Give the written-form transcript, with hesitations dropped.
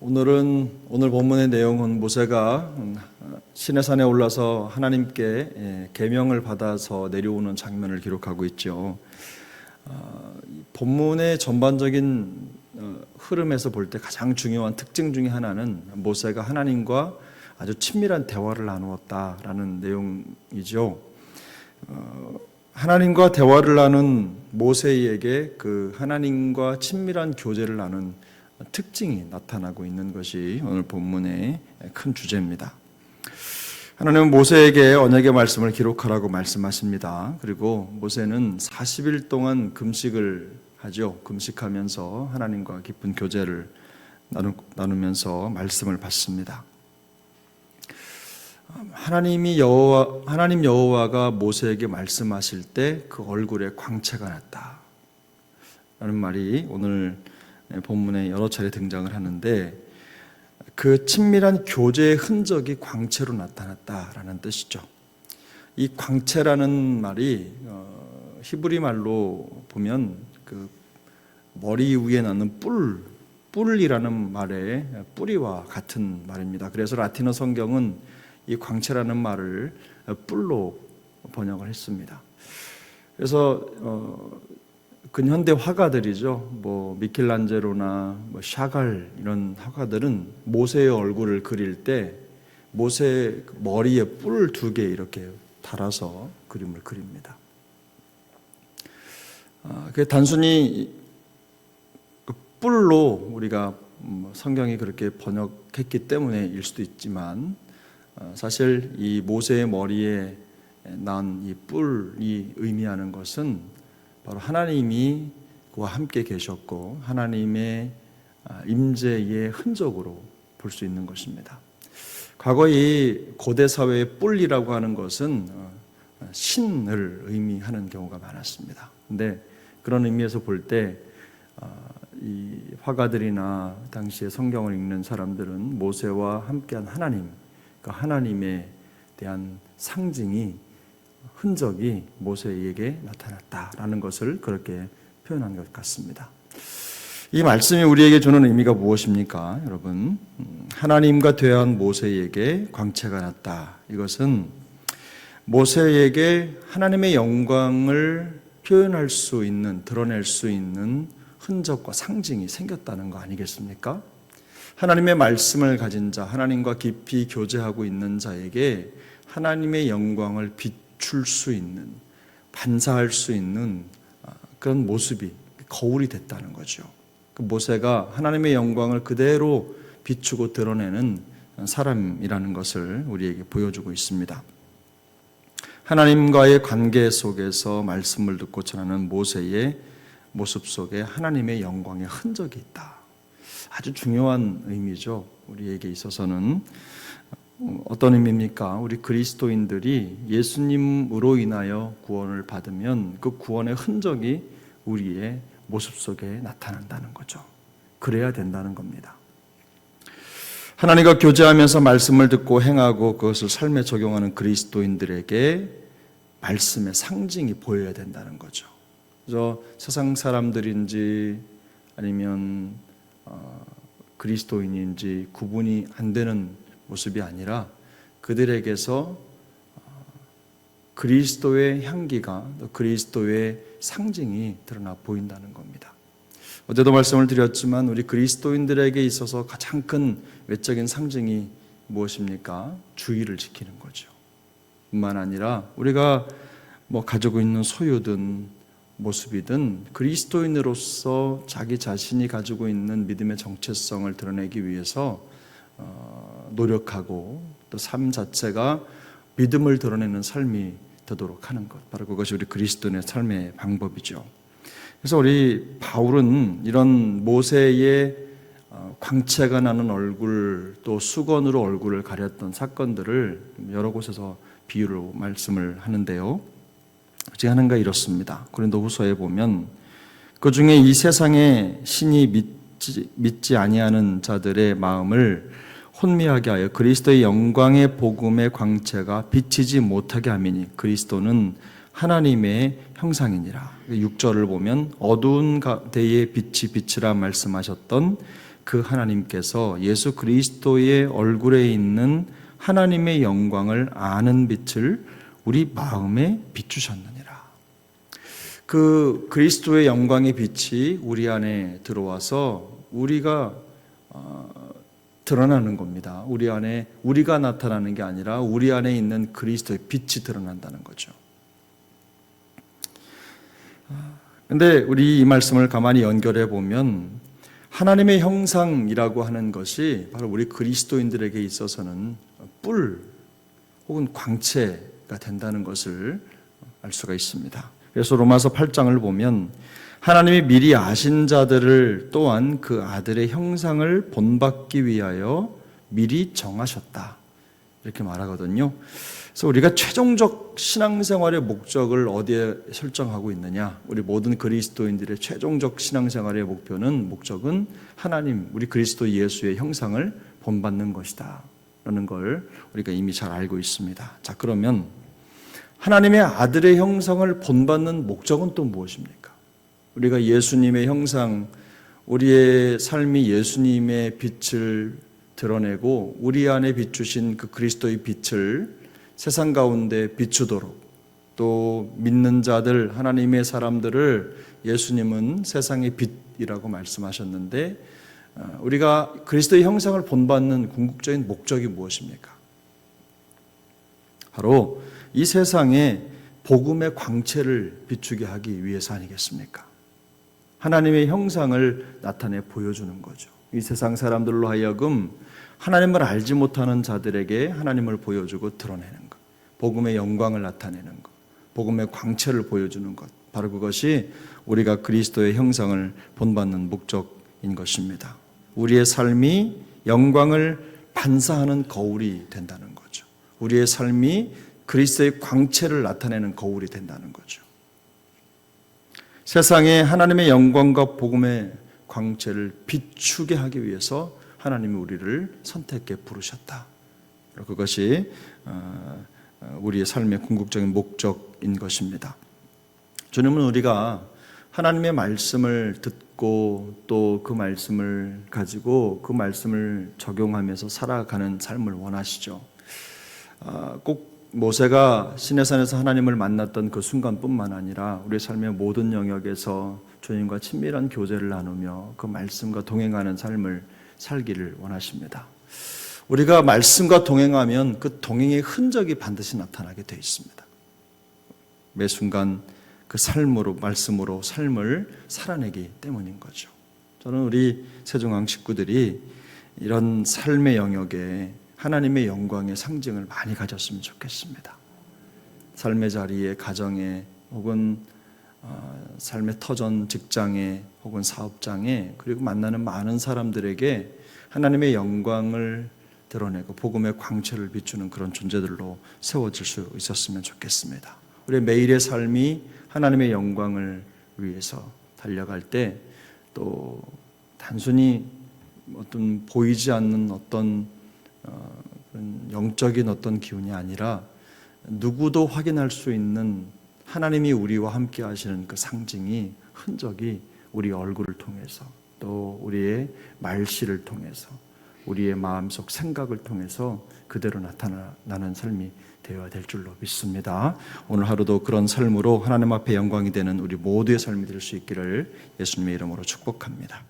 오늘 본문의 내용은 모세가 시내산에 올라서 하나님께 계명을 받아서 내려오는 장면을 기록하고 있죠. 본문의 전반적인 흐름에서 볼 때 가장 중요한 특징 중에 하나는 모세가 하나님과 아주 친밀한 대화를 나누었다라는 내용이죠. 하나님과 대화를 나눈 모세에게 그 하나님과 친밀한 교제를 나눈 특징이 나타나고 있는 것이 오늘 본문의 큰 주제입니다. 하나님은 모세에게 언약의 말씀을 기록하라고 말씀하십니다. 그리고 모세는 40일 동안 금식을 하죠. 금식하면서 하나님과 깊은 교제를 나누면서 말씀을 받습니다. 하나님 여호와가 모세에게 말씀하실 때 그 얼굴에 광채가 났다 라는 말이 오늘 본문에 여러 차례 등장을 하는데, 그 친밀한 교제의 흔적이 광채로 나타났다라는 뜻이죠. 이 광채라는 말이 히브리 말로 보면 그 머리 위에 나는 뿔이라는 말의 뿌리와 같은 말입니다. 그래서 라틴어 성경은 이 광채라는 말을 뿔로 번역을 했습니다. 그래서 근현대 화가들이죠. 미켈란젤로나 샤갈 이런 화가들은 모세의 얼굴을 그릴 때 모세의 머리에 뿔 2개 이렇게 달아서 그림을 그립니다. 단순히 뿔로 우리가 성경이 그렇게 번역했기 때문에일 수도 있지만, 사실 이 모세의 머리에 난 이 뿔이 의미하는 것은 바로 하나님이 그와 함께 계셨고 하나님의 임재의 흔적으로 볼 수 있는 것입니다. 과거 이 고대 사회의 뿔이라고 하는 것은 신을 의미하는 경우가 많았습니다. 근데 그런 의미에서 볼 때 이 화가들이나 당시에 성경을 읽는 사람들은 모세와 함께한 하나님, 그 하나님에 대한 상징이, 흔적이 모세에게 나타났다라는 것을 그렇게 표현한 것 같습니다. 이 말씀이 우리에게 주는 의미가 무엇입니까? 여러분, 하나님과 대화한 모세에게 광채가 났다. 이것은 모세에게 하나님의 영광을 표현할 수 있는, 드러낼 수 있는 흔적과 상징이 생겼다는 거 아니겠습니까? 하나님의 말씀을 가진 자, 하나님과 깊이 교제하고 있는 자에게 하나님의 영광을 비출 수 있는, 반사할 수 있는 그런 모습이 거울이 됐다는 거죠. 모세가 하나님의 영광을 그대로 비추고 드러내는 사람이라는 것을 우리에게 보여주고 있습니다. 하나님과의 관계 속에서 말씀을 듣고 전하는 모세의 모습 속에 하나님의 영광의 흔적이 있다. 아주 중요한 의미죠. 우리에게 있어서는. 어떤 의미입니까? 우리 그리스도인들이 예수님으로 인하여 구원을 받으면 그 구원의 흔적이 우리의 모습 속에 나타난다는 거죠. 그래야 된다는 겁니다. 하나님과 교제하면서 말씀을 듣고 행하고 그것을 삶에 적용하는 그리스도인들에게 말씀의 상징이 보여야 된다는 거죠. 그래서 세상 사람들인지 아니면 그리스도인인지 구분이 안 되는 모습이 아니라 그들에게서 그리스도의 향기가, 그리스도의 상징이 드러나 보인다는 겁니다. 어제도 말씀을 드렸지만 우리 그리스도인들에게 있어서 가장 큰 외적인 상징이 무엇입니까? 주의를 지키는 거죠. 뿐만 아니라 우리가 가지고 있는 소유든 모습이든 그리스도인으로서 자기 자신이 가지고 있는 믿음의 정체성을 드러내기 위해서 노력하고 또 삶 자체가 믿음을 드러내는 삶이 되도록 하는 것, 바로 그것이 우리 그리스도인의 삶의 방법이죠. 그래서 우리 바울은 이런 모세의 광채가 나는 얼굴, 또 수건으로 얼굴을 가렸던 사건들을 여러 곳에서 비유로 말씀을 하는데요, 어찌 하는가 이렇습니다. 고린도후서에 보면 그 중에 이 세상에 신이 믿지 아니하는 자들의 마음을 혼미하게 하여 그리스도의 영광의 복음의 광채가 비치지 못하게 함이니 그리스도는 하나님의 형상이니라. 6절을 보면 어두운 데에 빛이 비치라 말씀하셨던 그 하나님께서 예수 그리스도의 얼굴에 있는 하나님의 영광을 아는 빛을 우리 마음에 비추셨느니라. 그 그리스도의 영광의 빛이 우리 안에 들어와서 우리가 드러나는 겁니다. 우리 안에 우리가 나타나는 게 아니라 우리 안에 있는 그리스도의 빛이 드러난다는 거죠. 근데 우리 이 말씀을 가만히 연결해 보면 하나님의 형상이라고 하는 것이 바로 우리 그리스도인들에게 있어서는 뿔 혹은 광채가 된다는 것을 알 수가 있습니다. 그래서 로마서 8장을 보면 하나님이 미리 아신 자들을 또한 그 아들의 형상을 본받기 위하여 미리 정하셨다, 이렇게 말하거든요. 그래서 우리가 최종적 신앙생활의 목적을 어디에 설정하고 있느냐? 우리 모든 그리스도인들의 최종적 신앙생활의 목적은 하나님, 우리 그리스도 예수의 형상을 본받는 것이다 라는 걸 우리가 이미 잘 알고 있습니다. 자, 그러면 하나님의 아들의 형상을 본받는 목적은 또 무엇입니까? 우리가 예수님의 형상, 우리의 삶이 예수님의 빛을 드러내고 우리 안에 비추신 그 그리스도의 빛을 세상 가운데 비추도록, 또 믿는 자들, 하나님의 사람들을 예수님은 세상의 빛이라고 말씀하셨는데, 우리가 그리스도의 형상을 본받는 궁극적인 목적이 무엇입니까? 바로 이 세상에 복음의 광채를 비추게 하기 위해서 아니겠습니까? 하나님의 형상을 나타내 보여주는 거죠. 이 세상 사람들로 하여금 하나님을 알지 못하는 자들에게 하나님을 보여주고 드러내는 것, 복음의 영광을 나타내는 것, 복음의 광채를 보여주는 것, 바로 그것이 우리가 그리스도의 형상을 본받는 목적인 것입니다. 우리의 삶이 영광을 반사하는 거울이 된다는 거죠. 우리의 삶이 그리스도의 광채를 나타내는 거울이 된다는 거죠. 세상에 하나님의 영광과 복음의 광채를 비추게 하기 위해서 하나님이 우리를 선택해 부르셨다. 그것이 우리의 삶의 궁극적인 목적인 것입니다. 주님은 우리가 하나님의 말씀을 듣고 또 그 말씀을 가지고 그 말씀을 적용하면서 살아가는 삶을 원하시죠. 꼭 모세가 시내산에서 하나님을 만났던 그 순간뿐만 아니라 우리 삶의 모든 영역에서 주님과 친밀한 교제를 나누며 그 말씀과 동행하는 삶을 살기를 원하십니다. 우리가 말씀과 동행하면 그 동행의 흔적이 반드시 나타나게 되어 있습니다. 매 순간 그 삶으로, 말씀으로 삶을 살아내기 때문인 거죠. 저는 우리 세종항 식구들이 이런 삶의 영역에 하나님의 영광의 상징을 많이 가졌으면 좋겠습니다. 삶의 자리에, 가정에, 혹은 삶의 터전, 직장에, 혹은 사업장에, 그리고 만나는 많은 사람들에게 하나님의 영광을 드러내고 복음의 광채를 비추는 그런 존재들로 세워질 수 있었으면 좋겠습니다. 우리의 매일의 삶이 하나님의 영광을 위해서 달려갈 때, 또 단순히 어떤 보이지 않는 어떤 영적인 어떤 기운이 아니라 누구도 확인할 수 있는 하나님이 우리와 함께 하시는 그 상징이, 흔적이 우리 얼굴을 통해서, 또 우리의 말씨를 통해서, 우리의 마음속 생각을 통해서 그대로 나타나는 삶이 되어야 될 줄로 믿습니다. 오늘 하루도 그런 삶으로 하나님 앞에 영광이 되는 우리 모두의 삶이 될 수 있기를 예수님의 이름으로 축복합니다.